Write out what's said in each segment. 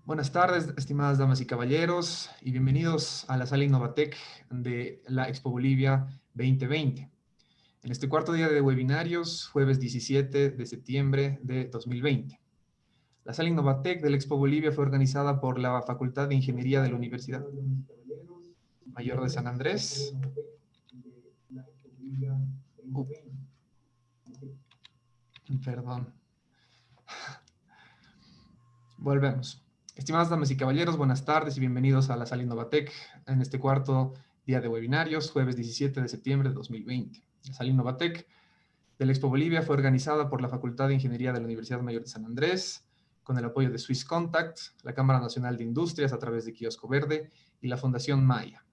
Buenas tardes, estimadas damas y caballeros, y bienvenidos a la sala Innovatec de la Expo Bolivia 2020. En este cuarto día de webinarios, jueves 17 de septiembre de 2020. La sala Innovatec de la Expo Bolivia fue organizada por la Facultad de Ingeniería de la Universidad Mayor de San Andrés. Perdón. Volvemos. Estimadas damas y caballeros, buenas tardes y bienvenidos a la sala Innovatec en este cuarto día de webinarios, jueves 17 de septiembre de 2020. La sala Innovatec de la Expo Bolivia fue organizada por la Facultad de Ingeniería de la Universidad Mayor de San Andrés, con el apoyo de Swiss Contact, la Cámara Nacional de Industrias a través de Kiosco Verde y la Fundación Maya.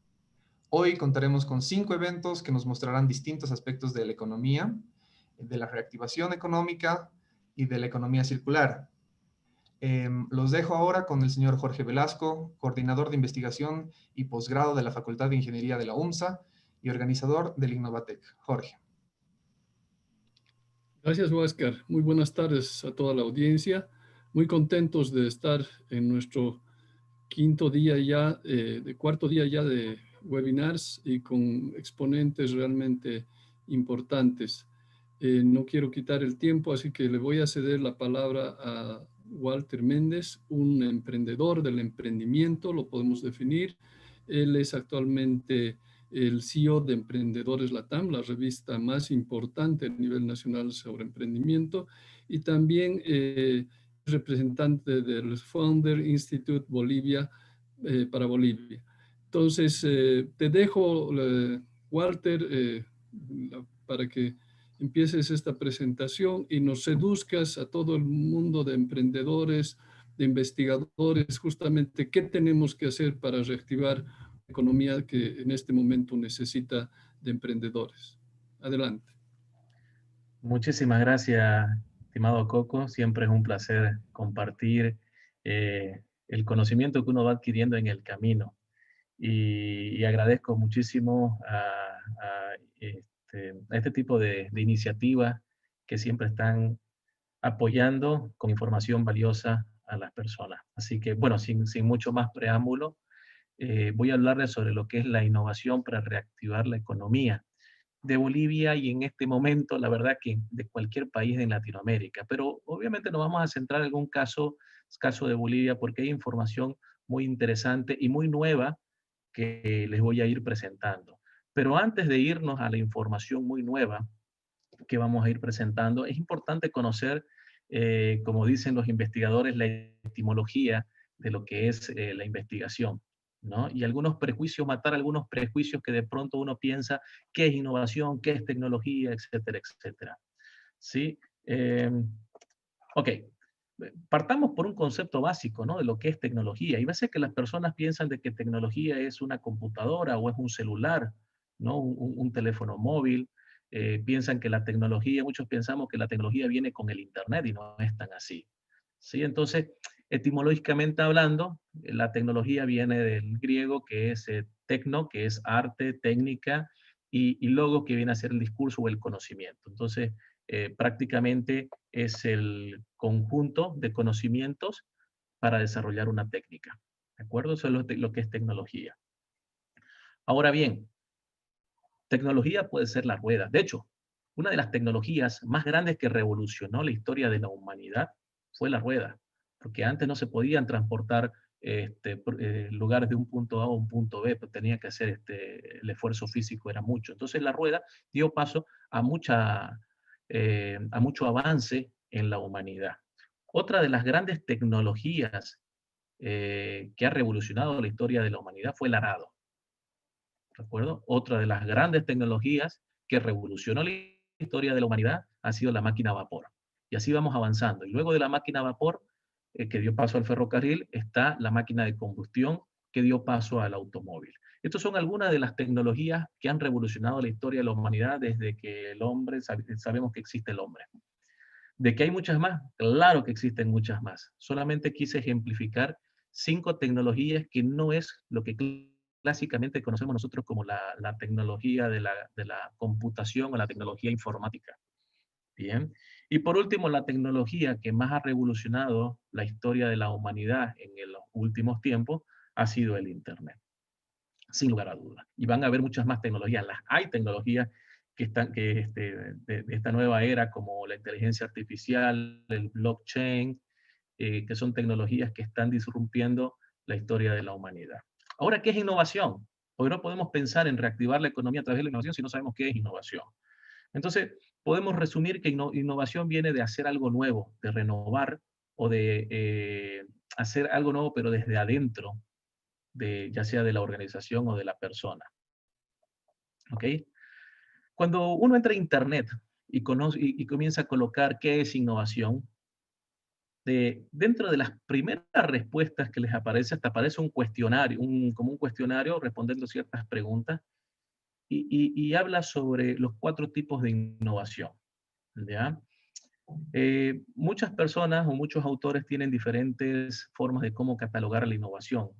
Hoy contaremos con 5 eventos que nos mostrarán distintos aspectos de la economía, de la reactivación económica y de la economía circular. Los dejo ahora con el señor Jorge Velasco, coordinador de investigación y posgrado de la Facultad de Ingeniería de la UMSA y organizador del Innovatec. Jorge. Gracias, Huáscar. Muy buenas tardes a toda la audiencia. Muy contentos de estar en nuestro cuarto día ya de webinars y con exponentes realmente importantes. No quiero quitar el tiempo, así que le voy a ceder la palabra a Walter Méndez, un emprendedor del emprendimiento, lo podemos definir. Él es actualmente el CEO de Emprendedores Latam, la revista más importante a nivel nacional sobre emprendimiento, y también representante del Founder Institute Bolivia para Bolivia. Entonces, te dejo, Walter, para que empieces esta presentación y nos seduzcas a todo el mundo de emprendedores, de investigadores, justamente qué tenemos que hacer para reactivar la economía que en este momento necesita de emprendedores. Adelante. Muchísimas gracias, estimado Coco. Siempre es un placer compartir el conocimiento que uno va adquiriendo en el camino. Y agradezco muchísimo a este tipo de iniciativas que siempre están apoyando con información valiosa a las personas. Así que, bueno, sin mucho más preámbulo, voy a hablarles sobre lo que es la innovación para reactivar la economía de Bolivia y en este momento, la verdad que de cualquier país en Latinoamérica. Pero obviamente nos vamos a centrar en algún caso de Bolivia porque hay información muy interesante y muy nueva que les voy a ir presentando. Pero antes de irnos a la información muy nueva que vamos a ir presentando, es importante conocer, como dicen los investigadores, la etimología de lo que es la investigación, ¿no? Y algunos prejuicios, matar algunos prejuicios que de pronto uno piensa qué es innovación, qué es tecnología, etcétera, etcétera. ¿Sí? Ok, partamos por un concepto básico, ¿no? De lo que es tecnología. Y a veces que las personas piensan de que tecnología es una computadora o es un celular, ¿no? Un teléfono móvil. Piensan que la tecnología, muchos pensamos que la tecnología viene con el Internet y no es tan así. ¿Sí? Entonces, etimológicamente hablando, la tecnología viene del griego que es tecno, que es arte, técnica, y logo, que viene a ser el discurso o el conocimiento. Entonces, prácticamente es el conjunto de conocimientos para desarrollar una técnica. ¿De acuerdo? Eso es lo que es tecnología. Ahora bien, tecnología puede ser la rueda. De hecho, una de las tecnologías más grandes que revolucionó la historia de la humanidad fue la rueda, porque antes no se podían transportar lugares de un punto A a un punto B, pues tenía que hacer el esfuerzo físico, era mucho. Entonces la rueda dio paso a mucho avance en la humanidad. Otra de las grandes tecnologías que ha revolucionado la historia de la humanidad fue el arado. ¿De acuerdo? Otra de las grandes tecnologías que revolucionó la historia de la humanidad ha sido la máquina a vapor. Y así vamos avanzando. Y luego de la máquina a vapor, que dio paso al ferrocarril, está la máquina de combustión que dio paso al automóvil. Estas son algunas de las tecnologías que han revolucionado la historia de la humanidad desde que el hombre, sabemos que existe el hombre. ¿De que hay muchas más? Claro que existen muchas más. Solamente quise ejemplificar 5 tecnologías que no es lo que clásicamente conocemos nosotros como la tecnología de la computación o la tecnología informática. Bien. Y por último, la tecnología que más ha revolucionado la historia de la humanidad en los últimos tiempos ha sido el Internet, sin lugar a dudas. Y van a haber muchas más tecnologías. Hay tecnologías que están, de esta nueva era, como la inteligencia artificial, el blockchain, que son tecnologías que están disrumpiendo la historia de la humanidad. Ahora, ¿qué es innovación? Hoy no podemos pensar en reactivar la economía a través de la innovación si no sabemos qué es innovación. Entonces, podemos resumir que innovación viene de hacer algo nuevo, de renovar o de hacer algo nuevo, pero desde adentro, ya sea de la organización o de la persona. ¿Ok? Cuando uno entra a Internet y comienza a colocar qué es innovación, dentro de las primeras respuestas que les aparece, hasta aparece un cuestionario, como un cuestionario respondiendo ciertas preguntas, y habla sobre los 4 tipos de innovación. ¿Ya? Muchas personas o muchos autores tienen diferentes formas de cómo catalogar la innovación.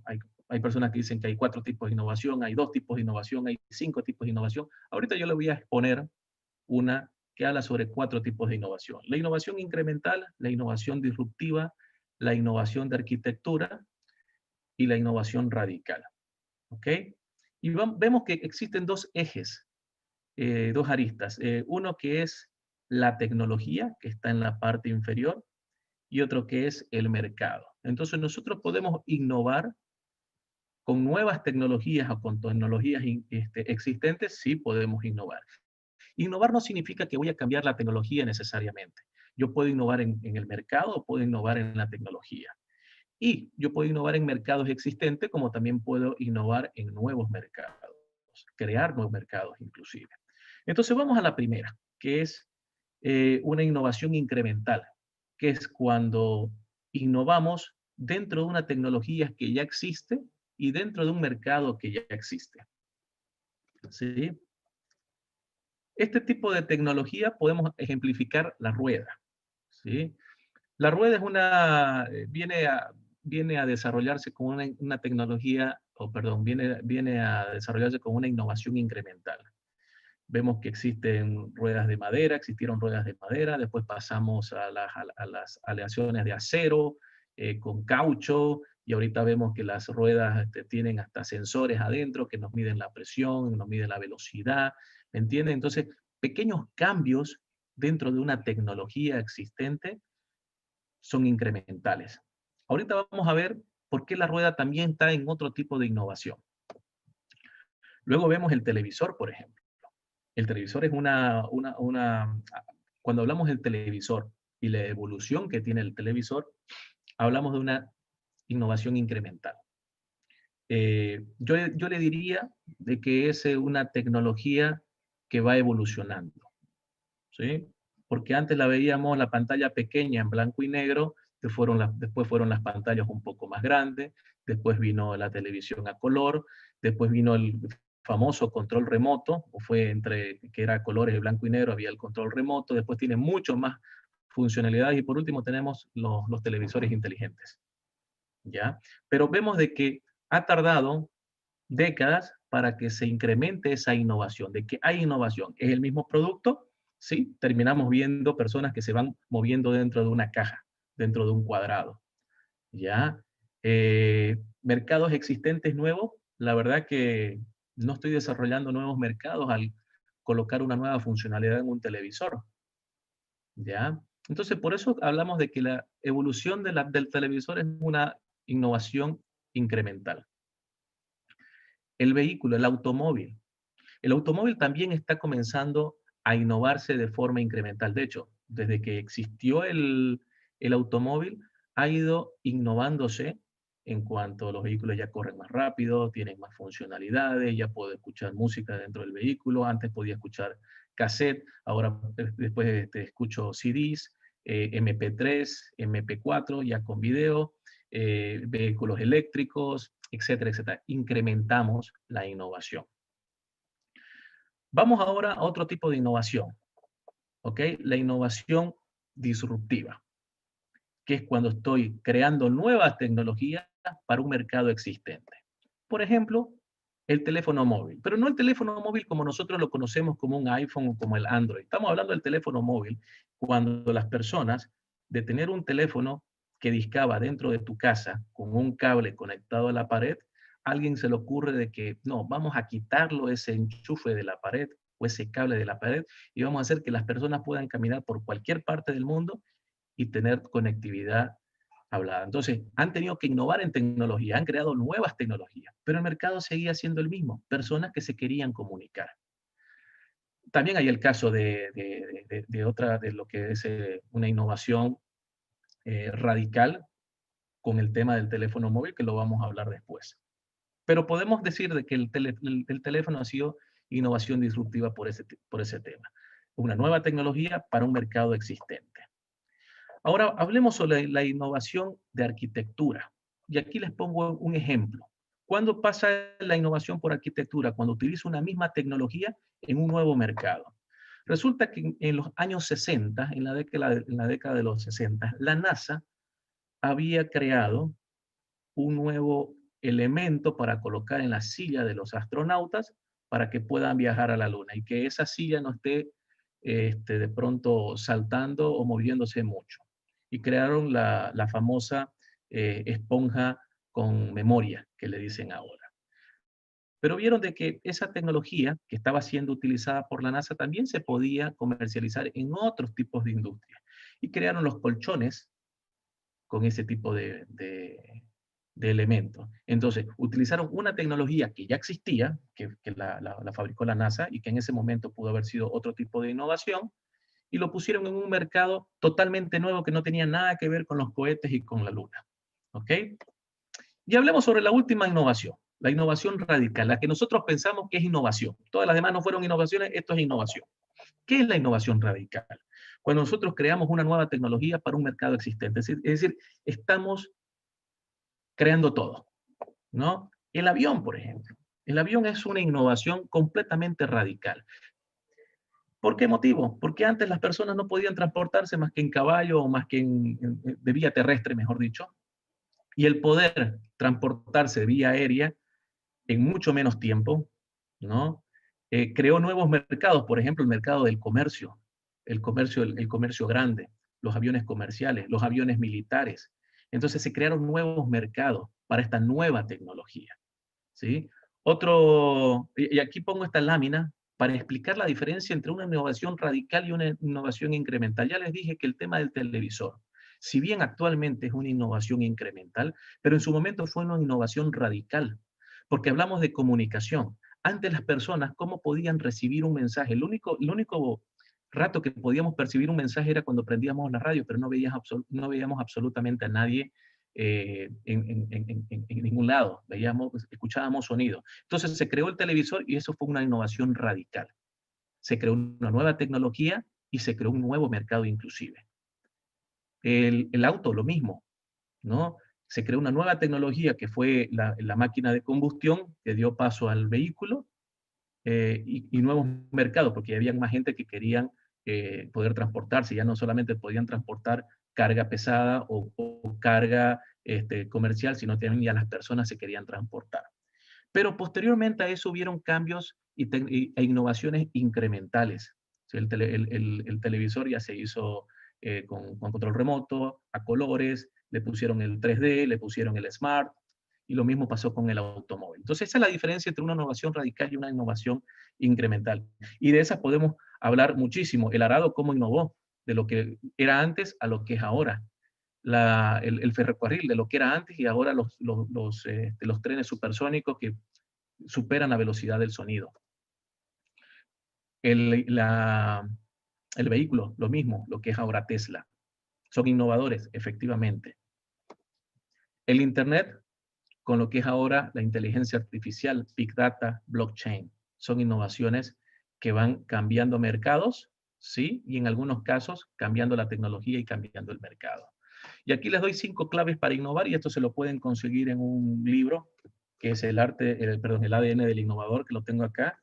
Hay personas que dicen que hay 4 tipos de innovación, hay 2 tipos de innovación, hay 5 tipos de innovación. Ahorita yo le voy a exponer una que habla sobre 4 tipos de innovación. La innovación incremental, la innovación disruptiva, la innovación de arquitectura y la innovación radical. ¿Ok? Y vemos que existen 2 ejes, 2 aristas. Uno que es la tecnología, que está en la parte inferior, y otro que es el mercado. Entonces nosotros podemos innovar con nuevas tecnologías o con tecnologías existentes, sí podemos innovar. Innovar no significa que voy a cambiar la tecnología necesariamente. Yo puedo innovar en el mercado o puedo innovar en la tecnología. Y yo puedo innovar en mercados existentes como también puedo innovar en nuevos mercados, crear nuevos mercados inclusive. Entonces vamos a la primera, que es una innovación incremental, que es cuando innovamos dentro de una tecnología que ya existe y dentro de un mercado que ya existe. ¿Sí? Este tipo de tecnología podemos ejemplificar la rueda. ¿Sí? La rueda es viene a desarrollarse con una tecnología, viene a desarrollarse con una innovación incremental. Vemos que existen ruedas de madera, existieron ruedas de madera, después pasamos a las aleaciones de acero, con caucho, y ahorita vemos que las ruedas tienen hasta sensores adentro que nos miden la presión, nos miden la velocidad, ¿me entienden? Entonces, pequeños cambios dentro de una tecnología existente son incrementales. Ahorita vamos a ver por qué la rueda también está en otro tipo de innovación. Luego vemos el televisor, por ejemplo. El televisor es cuando hablamos del televisor y la evolución que tiene el televisor, hablamos de una innovación incremental. Yo le diría de que es una tecnología que va evolucionando, ¿sí? Porque antes la veíamos la pantalla pequeña en blanco y negro, después fueron las pantallas un poco más grandes, después vino la televisión a color, después vino el famoso control remoto, que era colores de blanco y negro, había el control remoto, después tiene mucho más funcionalidades y por último tenemos los televisores inteligentes, ¿ya? Pero vemos de que ha tardado décadas para que se incremente esa innovación, de que hay innovación. Es el mismo producto, ¿sí? Terminamos viendo personas que se van moviendo dentro de una caja, dentro de un cuadrado, ¿ya? Mercados existentes nuevos, la verdad que no estoy desarrollando nuevos mercados al colocar una nueva funcionalidad en un televisor, ¿ya? Entonces, por eso hablamos de que la evolución del televisor es una innovación incremental. El vehículo, el automóvil. El automóvil también está comenzando a innovarse de forma incremental. De hecho, desde que existió el automóvil, ha ido innovándose en cuanto a los vehículos ya corren más rápido, tienen más funcionalidades, ya puedo escuchar música dentro del vehículo. Antes podía escuchar cassette, ahora después escucho CDs, MP3, MP4, ya con video, vehículos eléctricos, etcétera, etcétera. Incrementamos la innovación. Vamos ahora a otro tipo de innovación, ¿ok? La innovación disruptiva, que es cuando estoy creando nuevas tecnologías para un mercado existente. Por ejemplo, el teléfono móvil, pero no el teléfono móvil como nosotros lo conocemos como un iPhone o como el Android. Estamos hablando del teléfono móvil cuando las personas de tener un teléfono que discaba dentro de tu casa con un cable conectado a la pared, a alguien se le ocurre de que no, vamos a quitarlo ese enchufe de la pared o ese cable de la pared y vamos a hacer que las personas puedan caminar por cualquier parte del mundo y tener conectividad hablada. Entonces, han tenido que innovar en tecnología, han creado nuevas tecnologías, pero el mercado seguía siendo el mismo, personas que se querían comunicar. También hay el caso de otra, de lo que es una innovación radical con el tema del teléfono móvil, que lo vamos a hablar después. Pero podemos decir de que el teléfono ha sido innovación disruptiva por ese tema. Una nueva tecnología para un mercado existente. Ahora hablemos sobre la innovación de arquitectura. Y aquí les pongo un ejemplo. ¿Cuándo pasa la innovación por arquitectura? Cuando utiliza una misma tecnología en un nuevo mercado. Resulta que en los años 60, en la década de los 60, la NASA había creado un nuevo elemento para colocar en la silla de los astronautas para que puedan viajar a la Luna y que esa silla no esté de pronto saltando o moviéndose mucho. Y crearon la famosa esponja con memoria, que le dicen ahora. Pero vieron de que esa tecnología que estaba siendo utilizada por la NASA también se podía comercializar en otros tipos de industrias. Y crearon los colchones con ese tipo de elementos. Entonces, utilizaron una tecnología que ya existía, que la fabricó la NASA y que en ese momento pudo haber sido otro tipo de innovación, y lo pusieron en un mercado totalmente nuevo que no tenía nada que ver con los cohetes y con la Luna. ¿Ok? Y hablemos sobre la última innovación, la innovación radical, la que nosotros pensamos que es innovación. Todas las demás no fueron innovaciones, esto es innovación. ¿Qué es la innovación radical? Cuando nosotros creamos una nueva tecnología para un mercado existente. Es decir, estamos creando todo, ¿no? El avión, por ejemplo. El avión es una innovación completamente radical. ¿Por qué motivo? Porque antes las personas no podían transportarse más que en caballo o más que de vía terrestre, mejor dicho. Y el poder transportarse de vía aérea en mucho menos tiempo, ¿no? Creó nuevos mercados, por ejemplo, el mercado del comercio, el comercio grande, los aviones comerciales, los aviones militares. Entonces se crearon nuevos mercados para esta nueva tecnología, ¿sí? Y aquí pongo esta lámina para explicar la diferencia entre una innovación radical y una innovación incremental. Ya les dije que el tema del televisor, si bien actualmente es una innovación incremental, pero en su momento fue una innovación radical, porque hablamos de comunicación. Antes las personas, ¿cómo podían recibir un mensaje? El único rato que podíamos percibir un mensaje era cuando prendíamos la radio, pero no veíamos absolutamente a nadie en ningún lado. Escuchábamos sonido. Entonces se creó el televisor y eso fue una innovación radical. Se creó una nueva tecnología y se creó un nuevo mercado inclusive. El auto, lo mismo, ¿no? Se creó una nueva tecnología que fue la máquina de combustión que dio paso al vehículo y nuevos mercados, porque había más gente que querían poder transportarse, ya no solamente podían transportar carga pesada o carga comercial, sino también ya las personas se querían transportar. Pero posteriormente a eso hubieron cambios e innovaciones incrementales. El televisor ya se hizo con control remoto, a colores, le pusieron el 3D, le pusieron el Smart, y lo mismo pasó con el automóvil. Entonces, esa es la diferencia entre una innovación radical y una innovación incremental. Y de esas podemos hablar muchísimo. El arado, cómo innovó, de lo que era antes a lo que es ahora. El ferrocarril, de lo que era antes y ahora los trenes supersónicos que superan la velocidad del sonido. El vehículo, lo mismo, lo que es ahora Tesla. Son innovadores, efectivamente. El Internet, con lo que es ahora la inteligencia artificial, Big Data, Blockchain. Son innovaciones que van cambiando mercados, ¿sí? Y en algunos casos cambiando la tecnología y cambiando el mercado. Y aquí les doy 5 claves para innovar y esto se lo pueden conseguir en un libro que es el ADN del innovador, que lo tengo acá,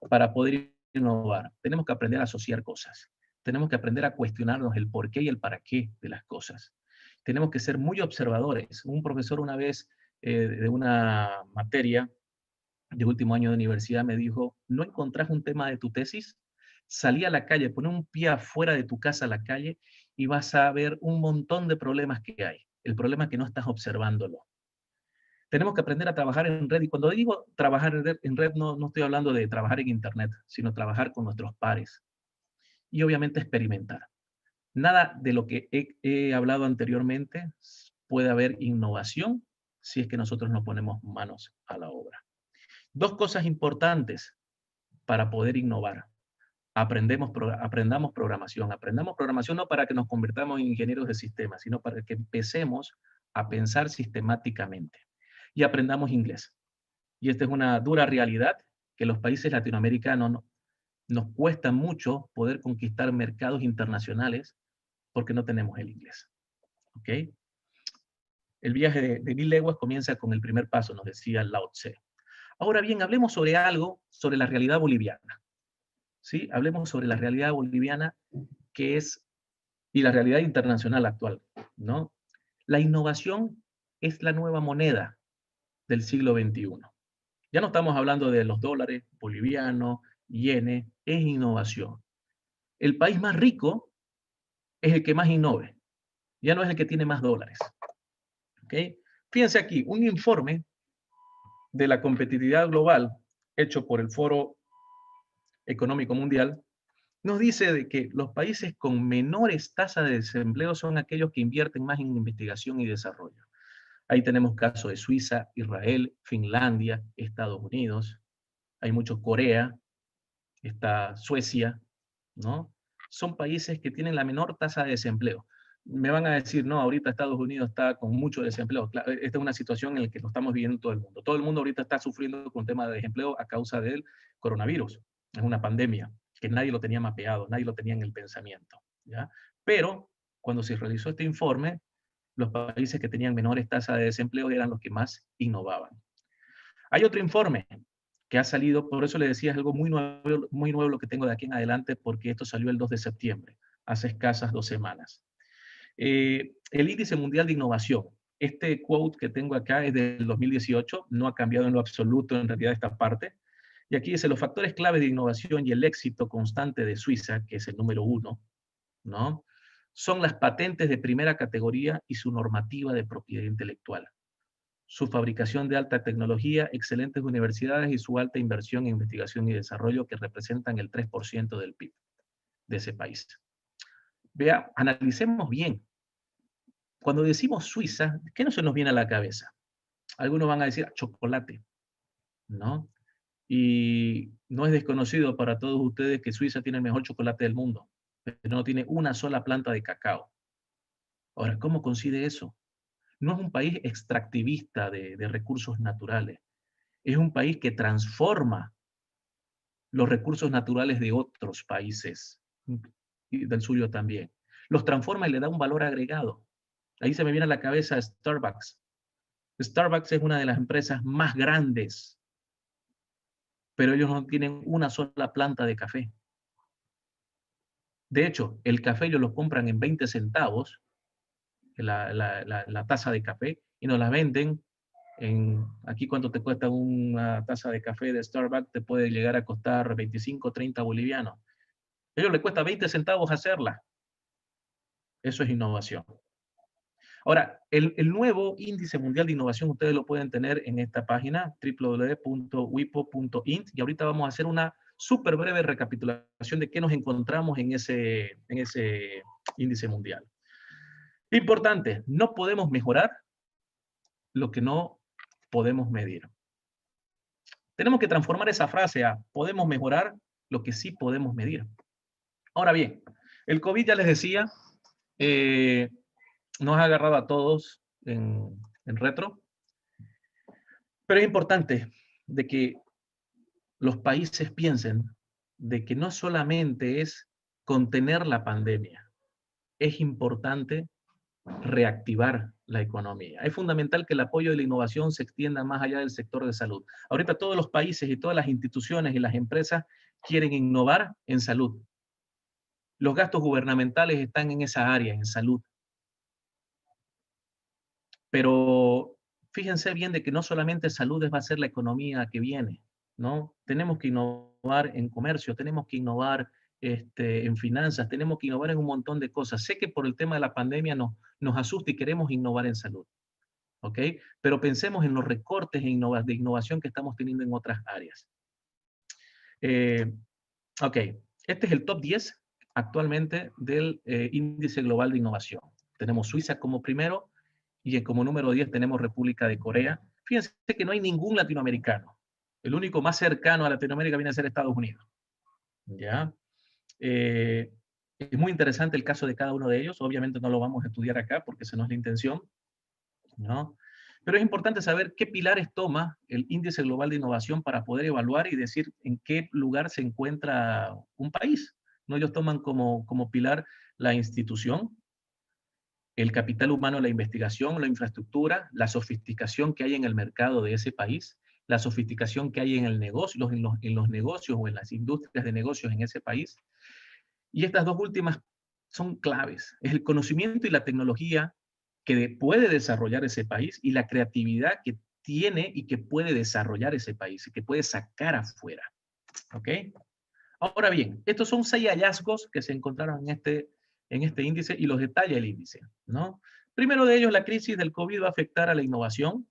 para poder innovar. Tenemos que aprender a asociar cosas. Tenemos que aprender a cuestionarnos el por qué y el para qué de las cosas. Tenemos que ser muy observadores. Un profesor una vez de una materia de último año de universidad me dijo, ¿no encontrás un tema de tu tesis? Salí a la calle, poné un pie afuera de tu casa a la calle y vas a ver un montón de problemas que hay. El problema es que no estás observándolo. Tenemos que aprender a trabajar en red. Y cuando digo trabajar en red no estoy hablando de trabajar en Internet, sino trabajar con nuestros pares. Y obviamente experimentar. Nada de lo que he hablado anteriormente puede haber innovación si es que nosotros no ponemos manos a la obra. Dos cosas importantes para poder innovar. Aprendamos programación. Aprendamos programación no para que nos convirtamos en ingenieros de sistemas, sino para que empecemos a pensar sistemáticamente. Y aprendamos inglés. Y esta es una dura realidad que los países latinoamericanos nos cuesta mucho poder conquistar mercados internacionales porque no tenemos el inglés. ¿Ok? El viaje de 1000 leguas comienza con el primer paso, nos decía Lao Tse. Ahora bien, hablemos sobre algo, sobre la realidad boliviana. ¿Sí? Hablemos sobre la realidad boliviana que es, y la realidad internacional actual, ¿no? La innovación es la nueva moneda del siglo XXI. Ya no estamos hablando de los dólares bolivianos, yenes, es innovación. El país más rico es el que más innove, ya no es el que tiene más dólares. ¿Ok? Fíjense aquí, un informe de la competitividad global hecho por el Foro Económico Mundial nos dice de que los países con menores tasas de desempleo son aquellos que invierten más en investigación y desarrollo. Ahí tenemos casos de Suiza, Israel, Finlandia, Estados Unidos, hay mucho Corea, está Suecia, ¿no? Son países que tienen la menor tasa de desempleo. Me van a decir, no, ahorita Estados Unidos está con mucho desempleo. Claro, esta es una situación en la que lo estamos viviendo todo el mundo. Todo el mundo ahorita está sufriendo con tema de desempleo a causa del coronavirus. Es una pandemia que nadie lo tenía mapeado, nadie lo tenía en el pensamiento, ¿ya? Pero cuando se realizó este informe, los países que tenían menores tasas de desempleo eran los que más innovaban. Hay otro informe que ha salido, por eso le decía, es algo muy nuevo lo que tengo de aquí en adelante, porque esto salió el 2 de septiembre, hace escasas 2 semanas. El Índice Mundial de Innovación. Este quote que tengo acá es del 2018, no ha cambiado en lo absoluto en realidad esta parte. Y aquí dice, los factores claves de innovación y el éxito constante de Suiza, que es el número 1, ¿no? Son las patentes de primera categoría y su normativa de propiedad intelectual. Su fabricación de alta tecnología, excelentes universidades y su alta inversión en investigación y desarrollo que representan el 3% del PIB de ese país. Vea, analicemos bien. Cuando decimos Suiza, ¿qué no se nos viene a la cabeza? Algunos van a decir chocolate, ¿no? Y no es desconocido para todos ustedes que Suiza tiene el mejor chocolate del mundo, pero no tiene una sola planta de cacao. Ahora, ¿cómo coincide eso? No es un país extractivista de recursos naturales, es un país que transforma los recursos naturales de otros países, y del suyo también. Los transforma y le da un valor agregado. Ahí se me viene a la cabeza Starbucks. Starbucks es una de las empresas más grandes, pero ellos no tienen una sola planta de café. De hecho, el café ellos lo compran en 20 centavos, la taza de café, y nos la venden aquí cuánto te cuesta una taza de café de Starbucks, te puede llegar a costar 25, 30 bolivianos. A ellos les cuesta 20 centavos hacerla. Eso es innovación. Ahora, el nuevo índice mundial de innovación ustedes lo pueden tener en esta página www.wipo.int y ahorita vamos a hacer una súper breve recapitulación de qué nos encontramos en ese índice mundial. Importante, no podemos mejorar lo que no podemos medir. Tenemos que transformar esa frase a podemos mejorar lo que sí podemos medir. Ahora bien, el COVID ya les decía, nos ha agarrado a todos en retro, pero es importante de que los países piensen de que no solamente es contener la pandemia, es importante reactivar la economía. Es fundamental que el apoyo de la innovación se extienda más allá del sector de salud. Ahorita todos los países y todas las instituciones y las empresas quieren innovar en salud. Los gastos gubernamentales están en esa área, en salud. Pero fíjense bien de que no solamente salud va a ser la economía que viene, ¿no? Tenemos que innovar en comercio, tenemos que innovar en finanzas, tenemos que innovar en un montón de cosas. Sé que por el tema de la pandemia nos asusta y queremos innovar en salud, ¿ok? Pero pensemos en los recortes de innovación que estamos teniendo en otras áreas. Ok, este es el top 10 actualmente del índice global de innovación. Tenemos Suiza como primero y como número 10 tenemos República de Corea. Fíjense que no hay ningún latinoamericano. El único más cercano a Latinoamérica viene a ser Estados Unidos. ¿Ya? Es muy interesante el caso de cada uno de ellos. Obviamente no lo vamos a estudiar acá porque esa no es la intención, ¿no? Pero es importante saber qué pilares toma el índice global de innovación para poder evaluar y decir en qué lugar se encuentra un país, ¿no? Ellos toman como pilar la institución, el capital humano, la investigación, la infraestructura, la sofisticación que hay en el mercado de ese país, la sofisticación que hay en el negocio, en los negocios o en las industrias de negocios en ese país. Y estas dos últimas son claves. Es el conocimiento y la tecnología que puede desarrollar ese país y la creatividad que tiene y que puede desarrollar ese país y que puede sacar afuera. ¿Ok? Ahora bien, estos son 6 hallazgos que se encontraron en este índice y los detalla el índice, ¿no? Primero de ellos, la crisis del COVID va a afectar a la innovación.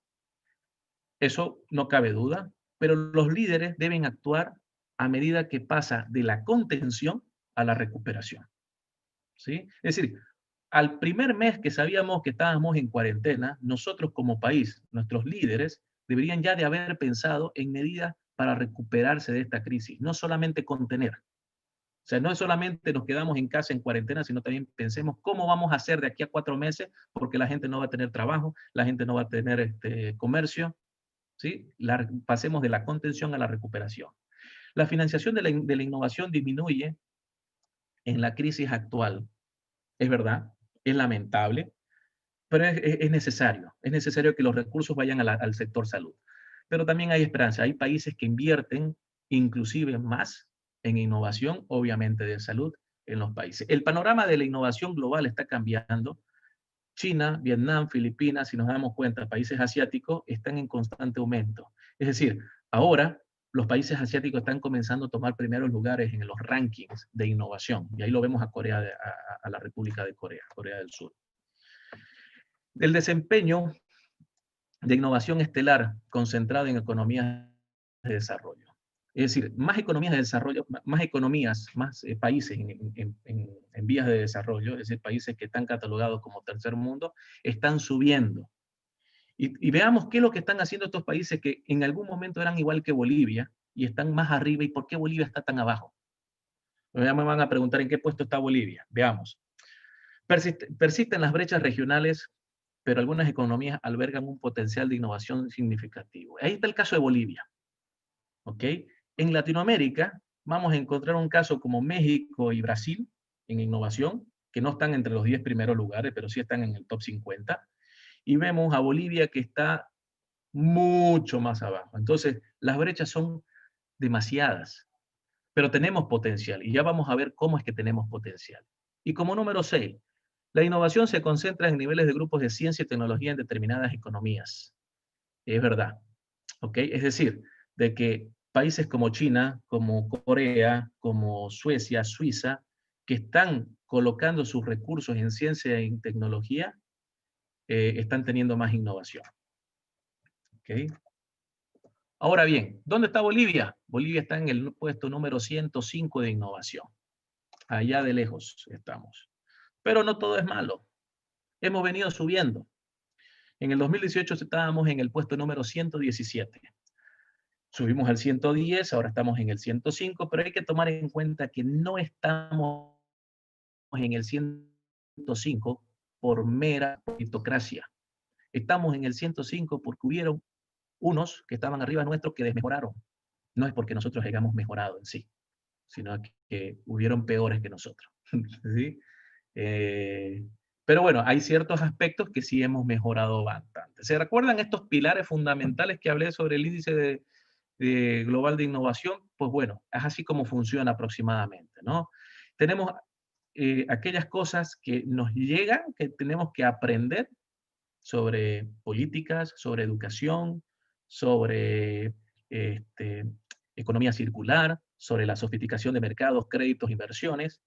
Eso no cabe duda, pero los líderes deben actuar a medida que pasa de la contención a la recuperación, ¿sí? Es decir, al primer mes que sabíamos que estábamos en cuarentena, nosotros como país, nuestros líderes, deberían ya de haber pensado en medidas para recuperarse de esta crisis, no solamente contener. O sea, no es solamente nos quedamos en casa en cuarentena, sino también pensemos cómo vamos a hacer de aquí a 4 meses, porque la gente no va a tener trabajo, la gente no va a tener comercio, ¿sí? Pasemos de la contención a la recuperación. La financiación de la innovación disminuye en la crisis actual, es verdad, es lamentable, pero es necesario. Es necesario que los recursos vayan al sector salud. Pero también hay esperanza. Hay países que invierten inclusive más en innovación, obviamente de salud, en los países. El panorama de la innovación global está cambiando. China, Vietnam, Filipinas, si nos damos cuenta, países asiáticos están en constante aumento. Es decir, ahora los países asiáticos están comenzando a tomar primeros lugares en los rankings de innovación. Y ahí lo vemos a Corea, a la República de Corea, Corea del Sur. El desempeño de innovación estelar concentrado en economías de desarrollo. Es decir, más economías de desarrollo, más economías, más países en vías de desarrollo, es decir, países que están catalogados como tercer mundo, están subiendo. Y veamos qué es lo que están haciendo estos países que en algún momento eran igual que Bolivia y están más arriba y por qué Bolivia está tan abajo. Ya me van a preguntar en qué puesto está Bolivia. Veamos. Persisten las brechas regionales, pero algunas economías albergan un potencial de innovación significativo. Ahí está el caso de Bolivia. ¿Ok? En Latinoamérica vamos a encontrar un caso como México y Brasil en innovación, que no están entre los 10 primeros lugares, pero sí están en el top 50. Y vemos a Bolivia que está mucho más abajo. Entonces, las brechas son demasiadas, pero tenemos potencial y ya vamos a ver cómo es que tenemos potencial. Y como número 6, la innovación se concentra en niveles de grupos de ciencia y tecnología en determinadas economías. Es verdad, ¿ok? Es decir, de que países como China, como Corea, como Suecia, Suiza, que están colocando sus recursos en ciencia y en tecnología, están teniendo más innovación. ¿Ok? Ahora bien, ¿dónde está Bolivia? Bolivia está en el puesto número 105 de innovación. Allá de lejos estamos. Pero no todo es malo. Hemos venido subiendo. En el 2018 estábamos en el puesto número 117. Subimos al 110, ahora estamos en el 105, pero hay que tomar en cuenta que no estamos en el 105 por mera meritocracia. Estamos en el 105 porque hubieron unos que estaban arriba nuestros que desmejoraron. No es porque nosotros hayamos mejorado en sí, sino que hubieron peores que nosotros. ¿Sí? Pero bueno, hay ciertos aspectos que sí hemos mejorado bastante. ¿Se recuerdan estos pilares fundamentales que hablé sobre el índice global de innovación? Pues bueno, es así como funciona aproximadamente, ¿no? Tenemos aquellas cosas que nos llegan, que tenemos que aprender, sobre políticas, sobre educación, sobre economía circular, sobre la sofisticación de mercados, créditos, inversiones.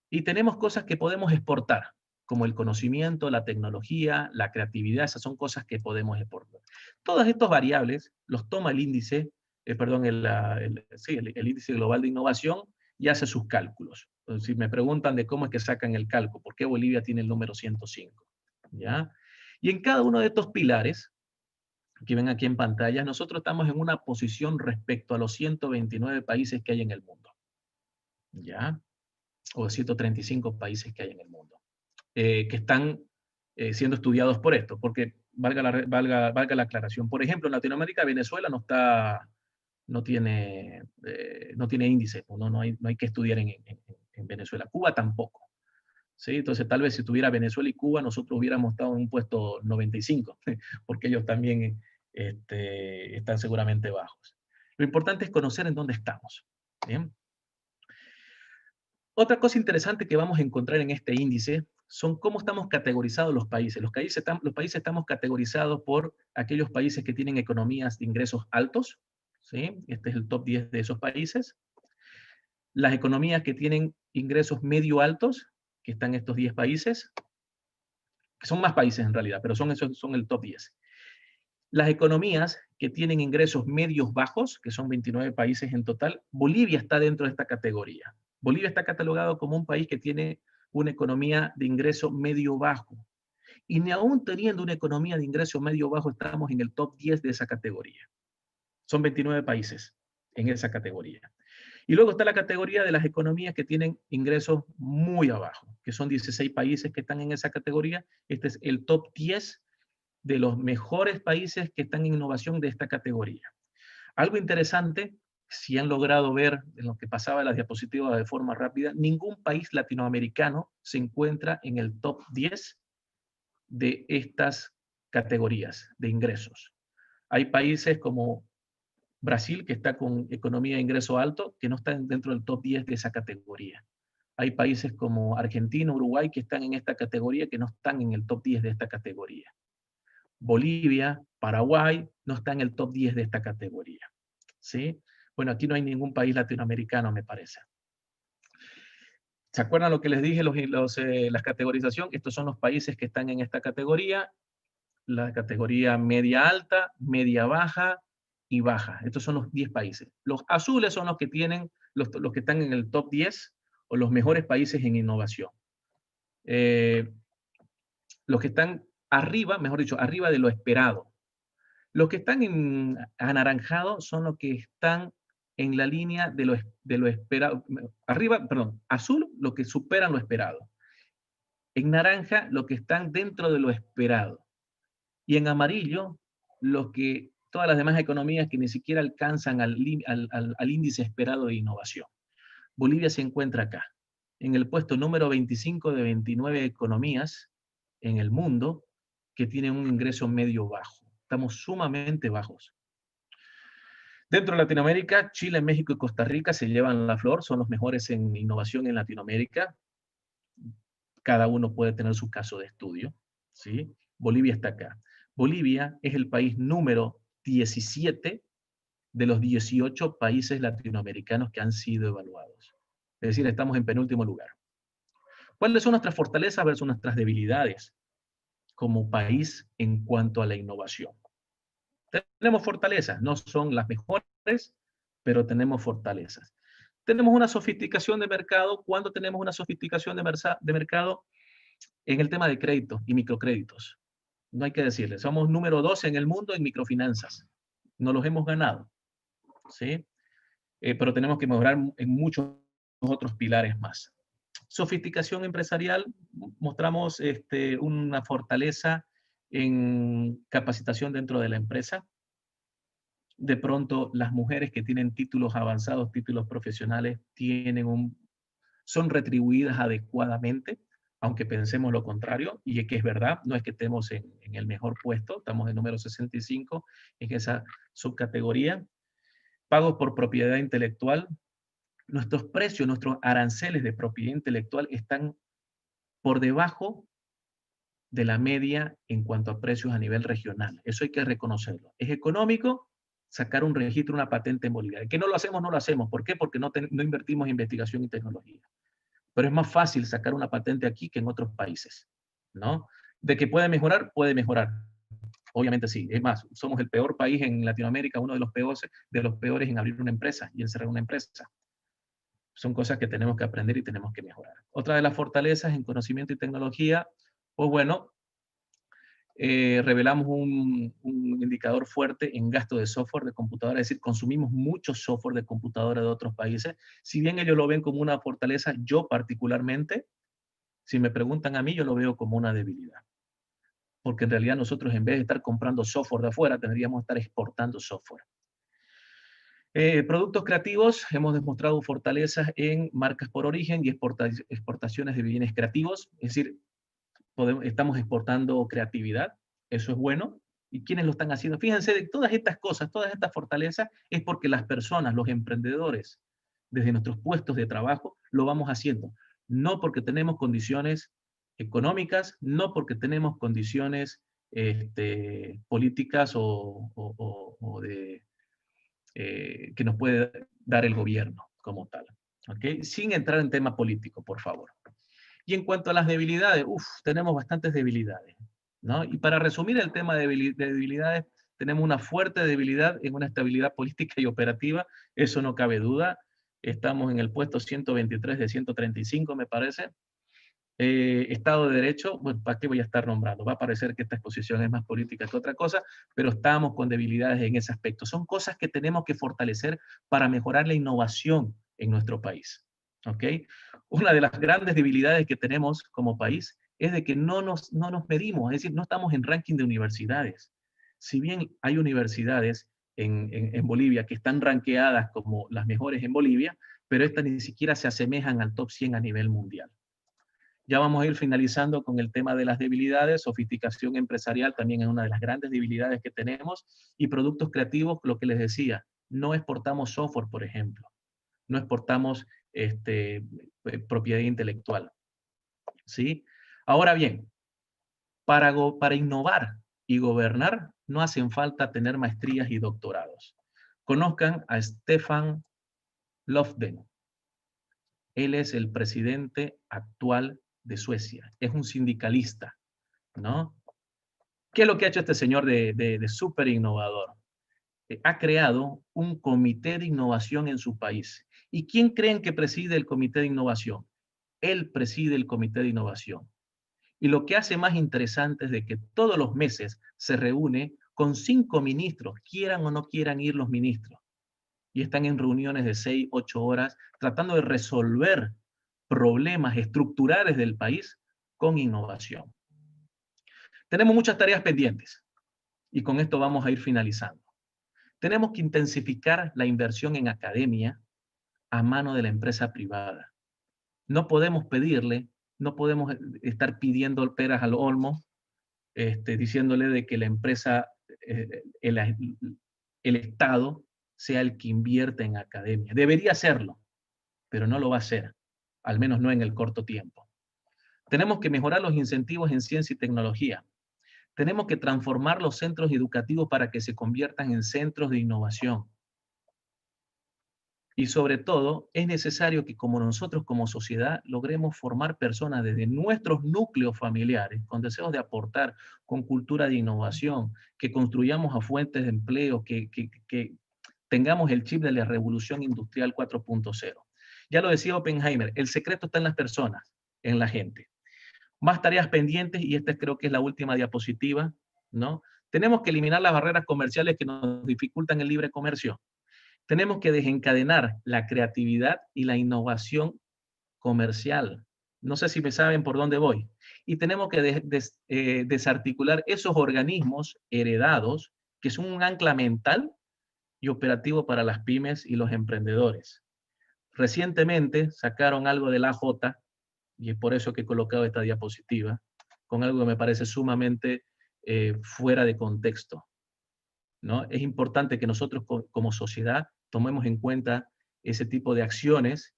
Y tenemos cosas que podemos exportar, como el conocimiento, la tecnología, la creatividad, esas son cosas que podemos exportar. Todas estas variables los toma el índice, el índice global de innovación y hace sus cálculos. Entonces, si me preguntan de cómo es que sacan el cálculo, ¿por qué Bolivia tiene el número 105? ¿Ya? Y en cada uno de estos pilares, que ven aquí en pantalla, nosotros estamos en una posición respecto a los 129 países que hay en el mundo. ¿Ya? O 135 países que hay en el mundo, que están siendo estudiados por esto, porque valga la aclaración. Por ejemplo, en Latinoamérica, Venezuela no tiene índice, no hay que estudiar en Venezuela. Cuba tampoco. ¿Sí? Entonces, tal vez si tuviera Venezuela y Cuba, nosotros hubiéramos estado en un puesto 95, porque ellos también están seguramente bajos. Lo importante es conocer en dónde estamos. ¿Bien? Otra cosa interesante que vamos a encontrar en este índice son cómo estamos categorizados los países. Los países estamos categorizados por aquellos países que tienen economías de ingresos altos, ¿sí? Este es el top 10 de esos países. Las economías que tienen ingresos medio altos, que están estos 10 países, que son más países en realidad, pero son el top 10. Las economías que tienen ingresos medios bajos, que son 29 países en total, Bolivia está dentro de esta categoría. Bolivia está catalogado como un país que tiene una economía de ingreso medio bajo. Y ni aún teniendo una economía de ingreso medio bajo, estamos en el top 10 de esa categoría. Son 29 países en esa categoría. Y luego está la categoría de las economías que tienen ingresos muy abajo, que son 16 países que están en esa categoría. Este es el top 10 de los mejores países que están en innovación de esta categoría. Algo interesante, si han logrado ver en lo que pasaba en las diapositivas de forma rápida, ningún país latinoamericano se encuentra en el top 10 de estas categorías de ingresos. Hay países como Brasil, que está con economía de ingreso alto, que no están dentro del top 10 de esa categoría. Hay países como Argentina, Uruguay, que están en esta categoría, que no están en el top 10 de esta categoría. Bolivia, Paraguay, no está en el top 10 de esta categoría. ¿Sí? Bueno, aquí no hay ningún país latinoamericano, me parece. ¿Se acuerdan lo que les dije, las categorización? Estos son los países que están en esta categoría. La categoría media alta, media baja y baja. Estos son los 10 países. Los azules son los que tienen, los que están en el top 10 o los mejores países en innovación. Los que están arriba, mejor dicho, arriba de lo esperado. Los que están en anaranjado son los que están en la línea de lo esperado. Arriba, perdón, azul, lo que superan lo esperado. En naranja, los que están dentro de lo esperado. Y en amarillo, todas las demás economías que ni siquiera alcanzan al índice esperado de innovación. Bolivia se encuentra acá, en el puesto número 25 de 29 economías en el mundo que tienen un ingreso medio bajo. Estamos sumamente bajos. Dentro de Latinoamérica, Chile, México y Costa Rica se llevan la flor, son los mejores en innovación en Latinoamérica. Cada uno puede tener su caso de estudio, ¿sí? Bolivia está acá. Bolivia es el país número 17 de los 18 países latinoamericanos que han sido evaluados. Es decir, estamos en penúltimo lugar. ¿Cuáles son nuestras fortalezas versus nuestras debilidades como país en cuanto a la innovación? Tenemos fortalezas, no son las mejores, pero tenemos fortalezas. Tenemos una sofisticación de mercado. ¿Cuándo tenemos una sofisticación de mercado? En el tema de crédito y microcréditos. No hay que decirle, somos número 12 en el mundo en microfinanzas. Nos los hemos ganado, ¿sí? Pero tenemos que mejorar en muchos otros pilares más. Sofisticación empresarial, mostramos una fortaleza en capacitación dentro de la empresa. De pronto, las mujeres que tienen títulos avanzados, títulos profesionales, son retribuidas adecuadamente, aunque pensemos lo contrario, y es que es verdad, no es que estemos en el mejor puesto, estamos en número 65 en esa subcategoría. Pagos por propiedad intelectual. Nuestros precios, nuestros aranceles de propiedad intelectual están por debajo de la media en cuanto a precios a nivel regional. Eso hay que reconocerlo. Es económico sacar un registro, una patente en Bolivia. Que no lo hacemos, no lo hacemos. ¿Por qué? Porque no invertimos en investigación y tecnología. Pero es más fácil sacar una patente aquí que en otros países, ¿no? De que puede mejorar, puede mejorar. Obviamente sí. Es más, somos el peor país en Latinoamérica, uno de los peores en abrir una empresa y en cerrar una empresa. Son cosas que tenemos que aprender y tenemos que mejorar. Otra de las fortalezas en conocimiento y tecnología, pues bueno, revelamos un indicador fuerte en gasto de software de computadora, es decir, consumimos mucho software de computadora de otros países. Si bien ellos lo ven como una fortaleza, yo particularmente, si me preguntan a mí, yo lo veo como una debilidad. Porque en realidad nosotros, en vez de estar comprando software de afuera, tendríamos que estar exportando software. Productos creativos, hemos demostrado fortalezas en marcas por origen y exportaciones de bienes creativos, es decir, estamos exportando creatividad, eso es bueno. ¿Y quiénes lo están haciendo? Fíjense, de todas estas cosas, todas estas fortalezas, es porque las personas, los emprendedores, desde nuestros puestos de trabajo, lo vamos haciendo. No porque tenemos condiciones económicas, no porque tenemos condiciones políticas o de que nos puede dar el gobierno como tal. ¿Okay? Sin entrar en tema político, por favor. Y en cuanto a las debilidades, tenemos bastantes debilidades, ¿no? Y para resumir el tema de debilidades, tenemos una fuerte debilidad en una estabilidad política y operativa, eso no cabe duda. Estamos en el puesto 123 de 135, me parece. Estado de Derecho, bueno, ¿para qué voy a estar nombrando? Va a parecer que esta exposición es más política que otra cosa, pero estamos con debilidades en ese aspecto. Son cosas que tenemos que fortalecer para mejorar la innovación en nuestro país. ¿Ok? Una de las grandes debilidades que tenemos como país es de que no nos medimos, es decir, no estamos en ranking de universidades. Si bien hay universidades en Bolivia que están rankeadas como las mejores en Bolivia, pero estas ni siquiera se asemejan al top 100 a nivel mundial. Ya vamos a ir finalizando con el tema de las debilidades. Sofisticación empresarial también es una de las grandes debilidades que tenemos. Y productos creativos, lo que les decía, no exportamos software, por ejemplo. No exportamos propiedad intelectual. ¿Sí? Ahora bien, para innovar y gobernar no hacen falta tener maestrías y doctorados. Conozcan a Stefan Löfven. Él es el presidente actual de Suecia. Es un sindicalista, ¿no? ¿Qué es lo que ha hecho este señor de súper innovador? Ha creado un comité de innovación en su país. ¿Y quién creen que preside el comité de innovación? Él preside el comité de innovación. Y lo que hace más interesante es de que todos los meses se reúne con 5 ministros, quieran o no quieran ir los ministros. Y están en reuniones de 6, 8 horas tratando de resolver problemas estructurales del país con innovación. Tenemos muchas tareas pendientes y con esto vamos a ir finalizando. Tenemos que intensificar la inversión en academia a mano de la empresa privada. No podemos pedirle, no podemos estar pidiendo peras al olmo, diciéndole de que la empresa, el Estado, sea el que invierte en academia. Debería hacerlo, pero no lo va a hacer, al menos no en el corto tiempo. Tenemos que mejorar los incentivos en ciencia y tecnología. Tenemos que transformar los centros educativos para que se conviertan en centros de innovación. Y sobre todo, es necesario que como nosotros como sociedad logremos formar personas desde nuestros núcleos familiares con deseos de aportar, con cultura de innovación, que construyamos a fuentes de empleo, que tengamos el chip de la revolución industrial 4.0. Ya lo decía Oppenheimer, el secreto está en las personas, en la gente. Más tareas pendientes, y esta creo que es la última diapositiva, ¿no? Tenemos que eliminar las barreras comerciales que nos dificultan el libre comercio. Tenemos que desencadenar la creatividad y la innovación comercial. No sé si me saben por dónde voy. Y tenemos que desarticular esos organismos heredados que son un ancla mental y operativo para las pymes y los emprendedores. Recientemente sacaron algo del AJ, y es por eso que he colocado esta diapositiva, con algo que me parece sumamente fuera de contexto, ¿no? Es importante que nosotros como sociedad tomemos en cuenta ese tipo de acciones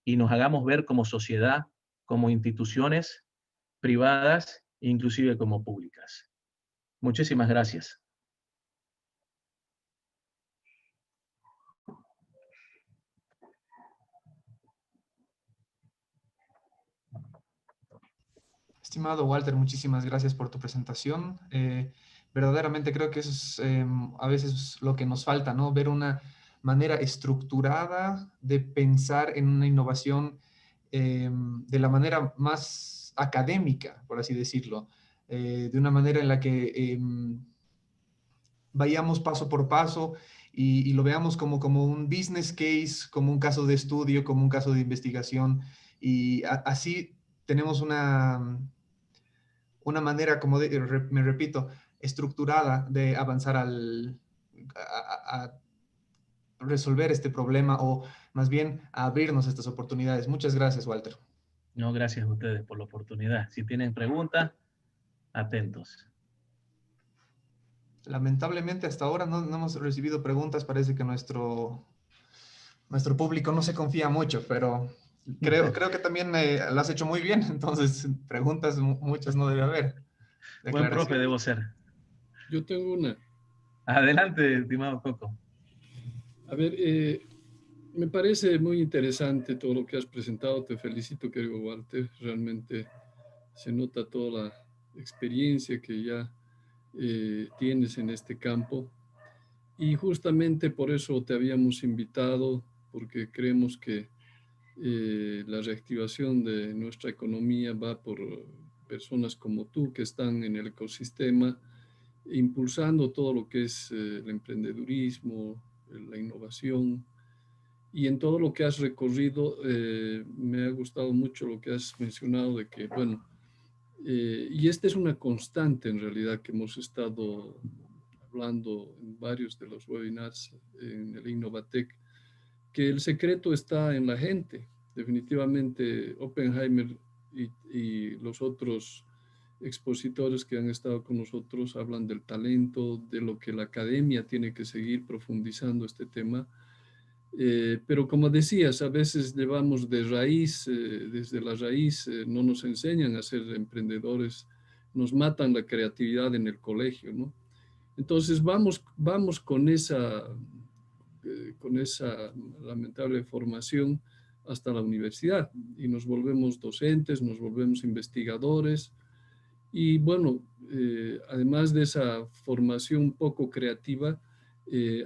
y nos hagamos ver como sociedad, como instituciones privadas inclusive como públicas. Muchísimas gracias. Estimado Walter, muchísimas gracias por tu presentación. Verdaderamente creo que eso es a veces lo que nos falta, ¿no? Ver una manera estructurada de pensar en una innovación de la manera más académica, por así decirlo, de una manera en la que vayamos paso por paso y lo veamos como un business case, como un caso de estudio, como un caso de investigación, y así tenemos una manera, como me repito, estructurada de avanzar a resolver este problema o más bien a abrirnos estas oportunidades. Muchas gracias, Walter. No, gracias a ustedes por la oportunidad. Si tienen preguntas, atentos. Lamentablemente hasta ahora no hemos recibido preguntas. Parece que nuestro público no se confía mucho, pero creo que también lo has hecho muy bien. Entonces, preguntas muchas no debe haber. Buen profe Declaración. debo ser. Yo tengo una. Adelante, estimado Coco. A ver, me parece muy interesante todo lo que has presentado. Te felicito, querido Walter. Realmente se nota toda la experiencia que ya tienes en este campo. Y justamente por eso te habíamos invitado, porque creemos que la reactivación de nuestra economía va por personas como tú que están en el ecosistema, impulsando todo lo que es el emprendedurismo, la innovación. Y en todo lo que has recorrido, me ha gustado mucho lo que has mencionado de que, bueno, y esta es una constante en realidad que hemos estado hablando en varios de los webinars en el Innovatec, que el secreto está en la gente. Definitivamente Oppenheimer y los otros expositores que han estado con nosotros hablan del talento, de lo que la academia tiene que seguir profundizando este tema. Pero como decías, a veces llevamos de raíz, desde la raíz, no nos enseñan a ser emprendedores, nos matan la creatividad en el colegio, ¿no? Entonces vamos con esa lamentable formación hasta la universidad y nos volvemos docentes, nos volvemos investigadores y bueno, además de esa formación poco creativa,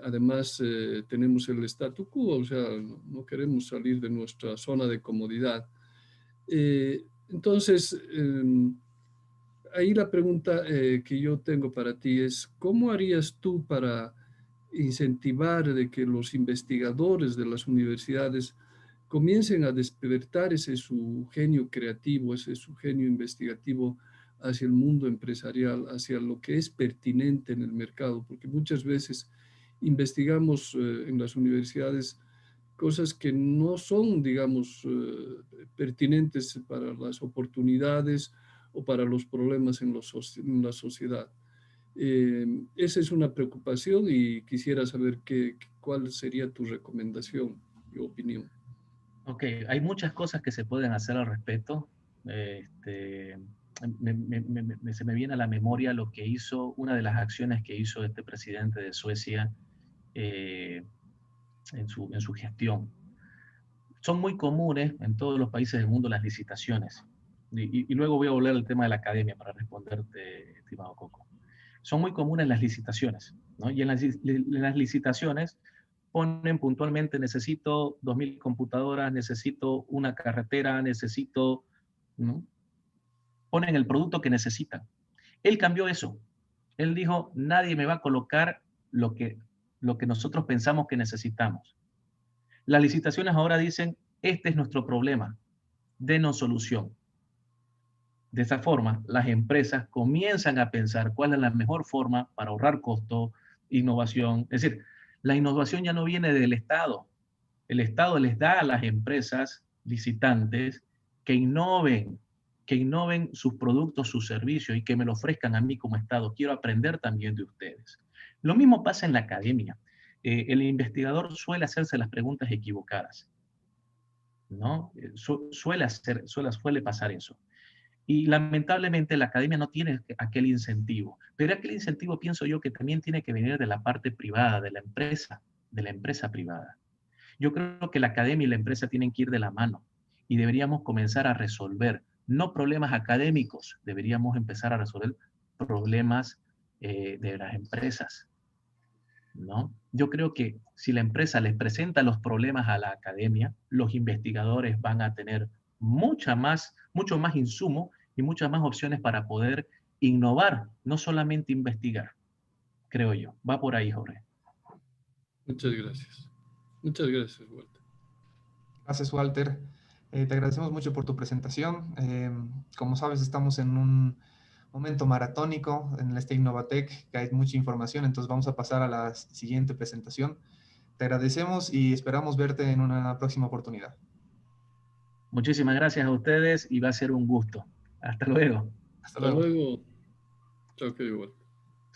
además tenemos el statu quo, o sea, no queremos salir de nuestra zona de comodidad. Entonces, ahí la pregunta que yo tengo para ti es, ¿cómo harías tú para incentivar de que los investigadores de las universidades comiencen a despertar ese su genio creativo, ese su genio investigativo hacia el mundo empresarial, hacia lo que es pertinente en el mercado? Porque muchas veces investigamos en las universidades cosas que no son, digamos, pertinentes para las oportunidades o para los problemas en la sociedad. Esa es una preocupación y quisiera saber cuál sería tu recomendación y opinión. Ok, hay muchas cosas que se pueden hacer al respecto. Se me viene a la memoria lo que hizo, una de las acciones que hizo este presidente de Suecia en su gestión. Son muy comunes en todos los países del mundo las licitaciones. Y luego voy a volver al tema de la academia para responderte, estimado Coco. Son muy comunes las licitaciones, ¿no? Y en las licitaciones ponen puntualmente, necesito 2.000 computadoras, necesito una carretera, necesito, ¿no? Ponen el producto que necesitan. Él cambió eso. Él dijo, nadie me va a colocar lo que nosotros pensamos que necesitamos. Las licitaciones ahora dicen, este es nuestro problema, denos solución. De esa forma, las empresas comienzan a pensar cuál es la mejor forma para ahorrar costo, innovación. Es decir, la innovación ya no viene del Estado. El Estado les da a las empresas licitantes que innoven sus productos, sus servicios y que me lo ofrezcan a mí como Estado. Quiero aprender también de ustedes. Lo mismo pasa en la academia. El investigador suele hacerse las preguntas equivocadas, ¿no? Suele pasar eso. Y lamentablemente la academia no tiene aquel incentivo, pero aquel incentivo pienso yo que también tiene que venir de la parte privada, de la empresa privada. Yo creo que la academia y la empresa tienen que ir de la mano y deberíamos comenzar a resolver, no problemas académicos, deberíamos empezar a resolver problemas de las empresas, ¿no? Yo creo que si la empresa les presenta los problemas a la academia, los investigadores van a tener mucho más insumo y muchas más opciones para poder innovar, no solamente investigar, creo yo. Va por ahí, Jorge. Muchas gracias. Muchas gracias, Walter. Gracias, Walter. Te agradecemos mucho por tu presentación. Como sabes, estamos en un momento maratónico en este Innovatec, que hay mucha información, entonces vamos a pasar a la siguiente presentación. Te agradecemos y esperamos verte en una próxima oportunidad. Muchísimas gracias a ustedes y va a ser un gusto. Hasta luego. Hasta luego. Chao, querido Walter.